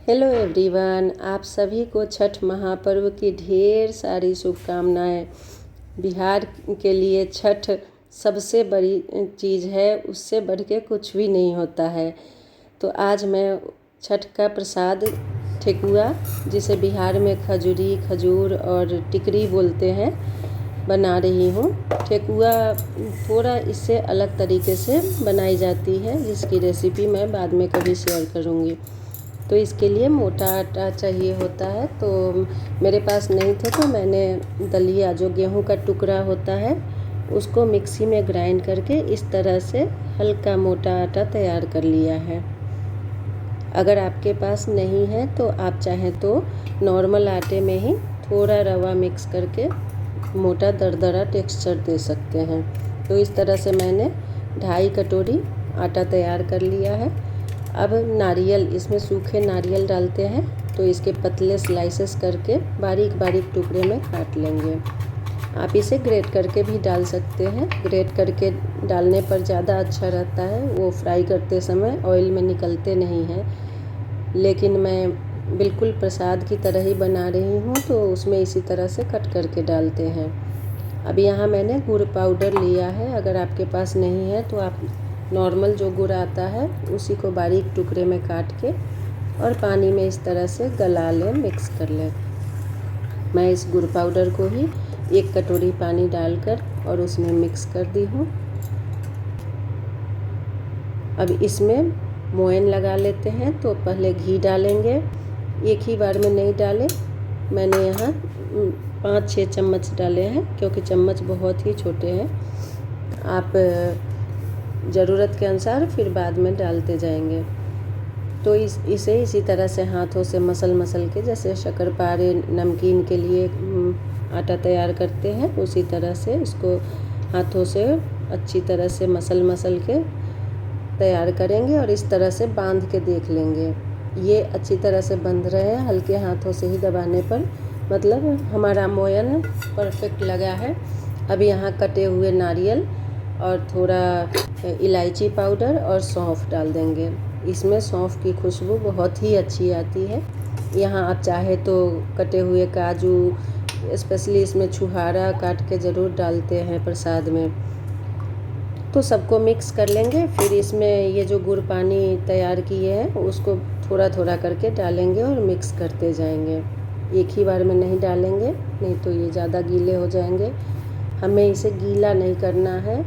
Hello everyone, आप सभी को छठ महापर्व की ढेर सारी शुभकामनाएं। बिहार के लिए छठ सबसे बड़ी चीज़ है, उससे बढ़ के कुछ भी नहीं होता है। तो आज मैं छठ का प्रसाद ठेकुआ, जिसे बिहार में खजूरी, खजूर और टिकरी बोलते हैं, बना रही हूँ। ठेकुआ थोड़ा इससे अलग तरीके से बनाई जाती है, जिसकी रेसिपी मैं बाद में कभी शेयर करूँगी। तो इसके लिए मोटा आटा चाहिए होता है। तो मेरे पास नहीं थे तो मैंने दलिया, जो गेहूं का टुकड़ा होता है, उसको मिक्सी में ग्राइंड करके इस तरह से हल्का मोटा आटा तैयार कर लिया है। अगर आपके पास नहीं है तो आप चाहें तो नॉर्मल आटे में ही थोड़ा रवा मिक्स करके मोटा दरदरा टेक्सचर दे सकते हैं। तो इस तरह से मैंने 2.5 कटोरी आटा तैयार कर लिया है। अब नारियल, इसमें सूखे नारियल डालते हैं, तो इसके पतले स्लाइसेस करके बारीक बारीक टुकड़े में काट लेंगे। आप इसे ग्रेट करके भी डाल सकते हैं। ग्रेट करके डालने पर ज़्यादा अच्छा रहता है, वो फ्राई करते समय ऑयल में निकलते नहीं हैं। लेकिन मैं बिल्कुल प्रसाद की तरह ही बना रही हूँ, तो उसमें इसी तरह से कट करके डालते हैं। अब यहाँ मैंने गुड़ पाउडर लिया है। अगर आपके पास नहीं है तो आप नॉर्मल जो गुड़ आता है उसी को बारीक टुकड़े में काट के और पानी में इस तरह से गला लें, मिक्स कर लें। मैं इस गुड़ पाउडर को ही 1 कटोरी पानी डालकर और उसमें मिक्स कर दी हूँ। अब इसमें मोयन लगा लेते हैं। तो पहले घी डालेंगे, एक ही बार में नहीं डालें। मैंने यहाँ 5-6 चम्मच डाले हैं, क्योंकि चम्मच बहुत ही छोटे हैं। आप ज़रूरत के अनुसार फिर बाद में डालते जाएंगे। तो इसे इसी तरह से हाथों से मसल के, जैसे शक्करपारे नमकीन के लिए आटा तैयार करते हैं, उसी तरह से इसको हाथों से अच्छी तरह से मसल के तैयार करेंगे और इस तरह से बांध के देख लेंगे। ये अच्छी तरह से बंध रहे हैं, हल्के हाथों से ही दबाने पर मतलब हमारा मोयन परफेक्ट लगा है। अब यहाँ कटे हुए नारियल और थोड़ा इलायची पाउडर और सौंफ डाल देंगे। इसमें सौंफ की खुशबू बहुत ही अच्छी आती है। यहाँ आप चाहे तो कटे हुए काजू, स्पेशली इसमें छुहारा काट के ज़रूर डालते हैं प्रसाद में। तो सबको मिक्स कर लेंगे। फिर इसमें ये जो गुड़ पानी तैयार किए हैं उसको थोड़ा थोड़ा करके डालेंगे और मिक्स करते जाएंगे। एक ही बार में नहीं डालेंगे, नहीं तो ये ज़्यादा गीले हो जाएंगे। हमें इसे गीला नहीं करना है,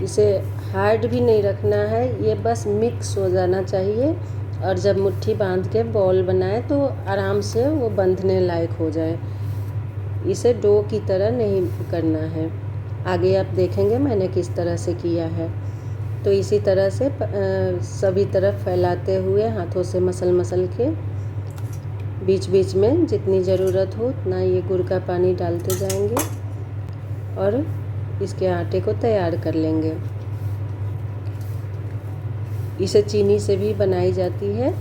इसे हार्ड भी नहीं रखना है, ये बस मिक्स हो जाना चाहिए। और जब मुट्ठी बांध के बॉल बनाए तो आराम से वो बंधने लायक हो जाए। इसे डो की तरह नहीं करना है। आगे आप देखेंगे मैंने किस तरह से किया है। तो इसी तरह से सभी तरफ फैलाते हुए हाथों से मसल के बीच बीच में जितनी ज़रूरत हो उतना ये गुड़ का पानी डालते जाएंगे और इसके आटे को तैयार कर लेंगे। इसे चीनी से भी बनाई जाती है,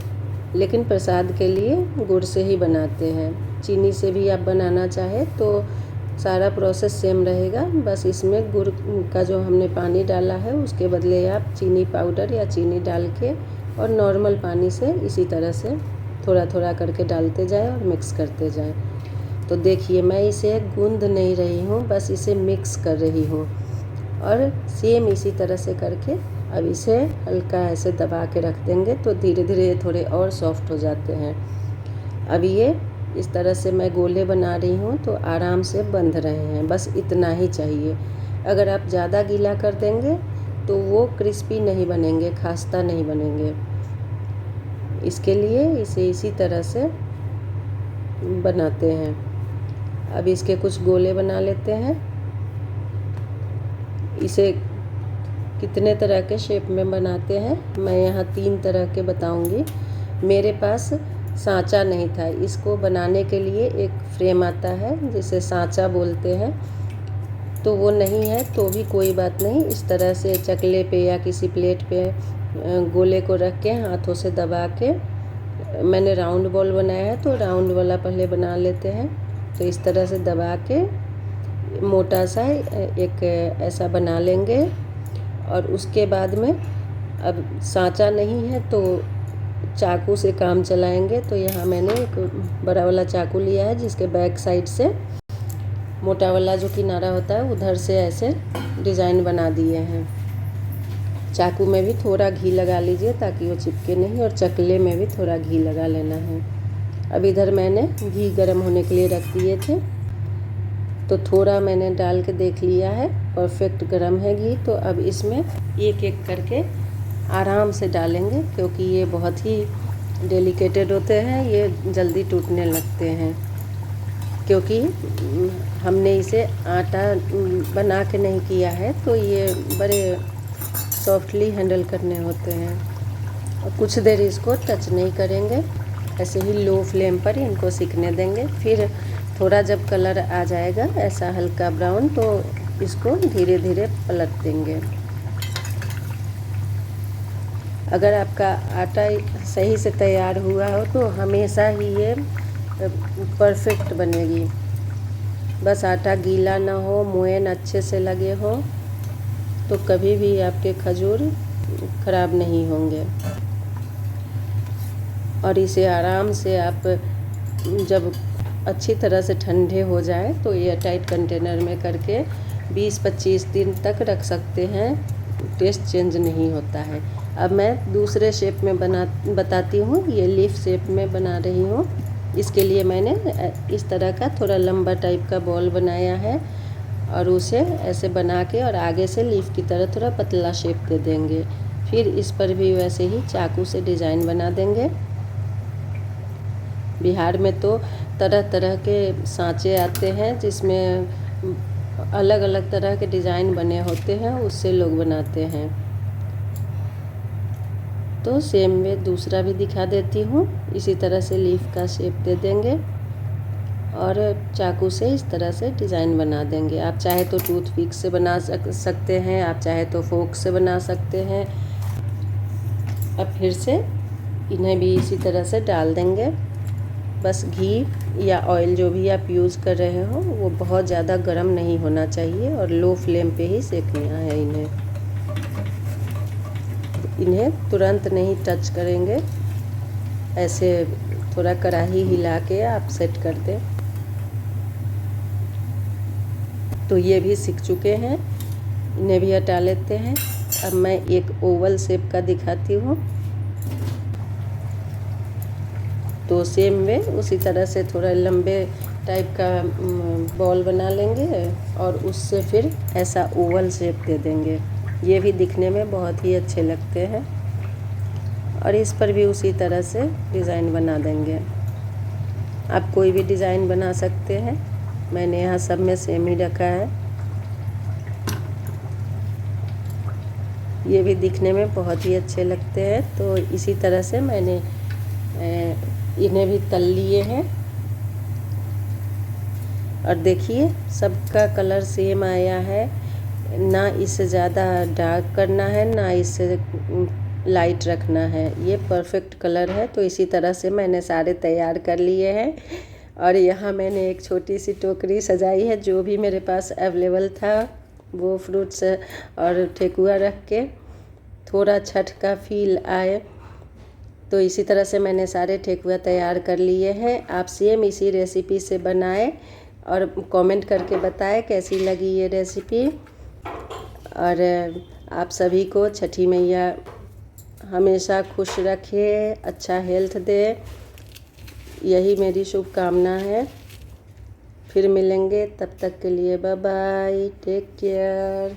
लेकिन प्रसाद के लिए गुड़ से ही बनाते हैं। चीनी से भी आप बनाना चाहे तो सारा प्रोसेस सेम रहेगा, बस इसमें गुड़ का जो हमने पानी डाला है उसके बदले आप चीनी पाउडर या चीनी डाल के और नॉर्मल पानी से इसी तरह से थोड़ा थोड़ा करके डालते जाए और मिक्स करते जाए। तो देखिए, मैं इसे गूंद नहीं रही हूँ, बस इसे मिक्स कर रही हूँ। और सेम इसी तरह से करके अब इसे हल्का ऐसे दबा के रख देंगे, तो धीरे धीरे थोड़े और सॉफ्ट हो जाते हैं। अब ये इस तरह से मैं गोले बना रही हूँ तो आराम से बंध रहे हैं, बस इतना ही चाहिए। अगर आप ज़्यादा गीला कर देंगे तो वो क्रिस्पी नहीं बनेंगे, खास्ता नहीं बनेंगे। इसके लिए इसे इसी तरह से बनाते हैं। अब इसके कुछ गोले बना लेते हैं। इसे कितने तरह के शेप में बनाते हैं मैं यहाँ 3 तरह के बताऊंगी। मेरे पास सांचा नहीं था, इसको बनाने के लिए एक फ्रेम आता है जिसे सांचा बोलते हैं, तो वो नहीं है तो भी कोई बात नहीं। इस तरह से चकले पे या किसी प्लेट पे गोले को रख के हाथों से दबा के, मैंने राउंड बॉल बनाया है तो राउंड वाला पहले बना लेते हैं। तो इस तरह से दबा के मोटा सा एक ऐसा बना लेंगे। और उसके बाद में अब सांचा नहीं है तो चाकू से काम चलाएंगे। तो यहाँ मैंने एक बड़ा वाला चाकू लिया है जिसके बैक साइड से मोटा वाला जो किनारा होता है उधर से ऐसे डिज़ाइन बना दिए हैं। चाकू में भी थोड़ा घी लगा लीजिए ताकि वो चिपके नहीं, और चकले में भी थोड़ा घी लगा लेना है। अब इधर मैंने घी गर्म होने के लिए रख दिए थे, तो थोड़ा मैंने डाल के देख लिया है, परफेक्ट गर्म है घी। तो अब इसमें एक एक करके आराम से डालेंगे, क्योंकि ये बहुत ही डेलिकेटेड होते हैं, ये जल्दी टूटने लगते हैं। क्योंकि हमने इसे आटा बना के नहीं किया है, तो ये बड़े सॉफ्टली हैंडल करने होते हैं। और कुछ देर इसको टच नहीं करेंगे, ऐसे ही लो फ्लेम पर इनको सिकने देंगे। फिर थोड़ा जब कलर आ जाएगा ऐसा हल्का ब्राउन, तो इसको धीरे धीरे पलट देंगे। अगर आपका आटा सही से तैयार हुआ हो तो हमेशा ही ये परफेक्ट बनेगी। बस आटा गीला ना हो, मोयन अच्छे से लगे हो, तो कभी भी आपके खजूर ख़राब नहीं होंगे। और इसे आराम से आप जब अच्छी तरह से ठंडे हो जाए तो एयर टाइट कंटेनर में करके 20-25 दिन तक रख सकते हैं, टेस्ट चेंज नहीं होता है। अब मैं दूसरे शेप में बताती हूँ। ये लीफ शेप में बना रही हूँ। इसके लिए मैंने इस तरह का थोड़ा लंबा टाइप का बॉल बनाया है, और उसे ऐसे बना के और आगे से लीफ की तरह थोड़ा पतला शेप दे देंगे। फिर इस पर भी वैसे ही चाकू से डिज़ाइन बना देंगे। बिहार में तो तरह तरह के सांचे आते हैं जिसमें अलग अलग तरह के डिज़ाइन बने होते हैं, उससे लोग बनाते हैं। तो सेम वे दूसरा भी दिखा देती हूँ। इसी तरह से लीफ का शेप दे देंगे और चाकू से इस तरह से डिज़ाइन बना देंगे। आप चाहे तो टूथपिक से बना सकते हैं, आप चाहे तो फोक से बना सकते हैं। अब फिर से इन्हें भी इसी तरह से डाल देंगे। बस घी या ऑयल जो भी आप यूज़ कर रहे हो वो बहुत ज़्यादा गर्म नहीं होना चाहिए, और लो फ्लेम पे ही सेकना है इन्हें तुरंत नहीं टच करेंगे, ऐसे थोड़ा कढ़ाई हिला के आप सेट कर दें। तो ये भी सीख चुके हैं, इन्हें भी हटा लेते हैं। अब मैं एक ओवल शेप का दिखाती हूँ। तो सेम वे उसी तरह से थोड़ा लंबे टाइप का बॉल बना लेंगे और उससे फिर ऐसा ओवल शेप दे देंगे। ये भी दिखने में बहुत ही अच्छे लगते हैं, और इस पर भी उसी तरह से डिज़ाइन बना देंगे। आप कोई भी डिज़ाइन बना सकते हैं, मैंने यहाँ सब में सेम ही रखा है। ये भी दिखने में बहुत ही अच्छे लगते हैं। तो इसी तरह से मैंने इन्हें भी तल लिए हैं, और देखिए सबका कलर सेम आया है। ना इससे ज़्यादा डार्क करना है, ना इससे लाइट रखना है, ये परफेक्ट कलर है। तो इसी तरह से मैंने सारे तैयार कर लिए हैं, और यहाँ मैंने एक छोटी सी टोकरी सजाई है। जो भी मेरे पास अवेलेबल था वो फ्रूट्स और ठेकुआ रख के थोड़ा छठ का फील आए। तो इसी तरह से मैंने सारे ठेकुआ तैयार कर लिए हैं। आप सेम इसी रेसिपी से बनाएं और कमेंट करके बताएं कैसी लगी ये रेसिपी। और आप सभी को छठी मैया हमेशा खुश रखे, अच्छा हेल्थ दे, यही मेरी शुभकामना है। फिर मिलेंगे, तब तक के लिए बाय बाय, टेक केयर।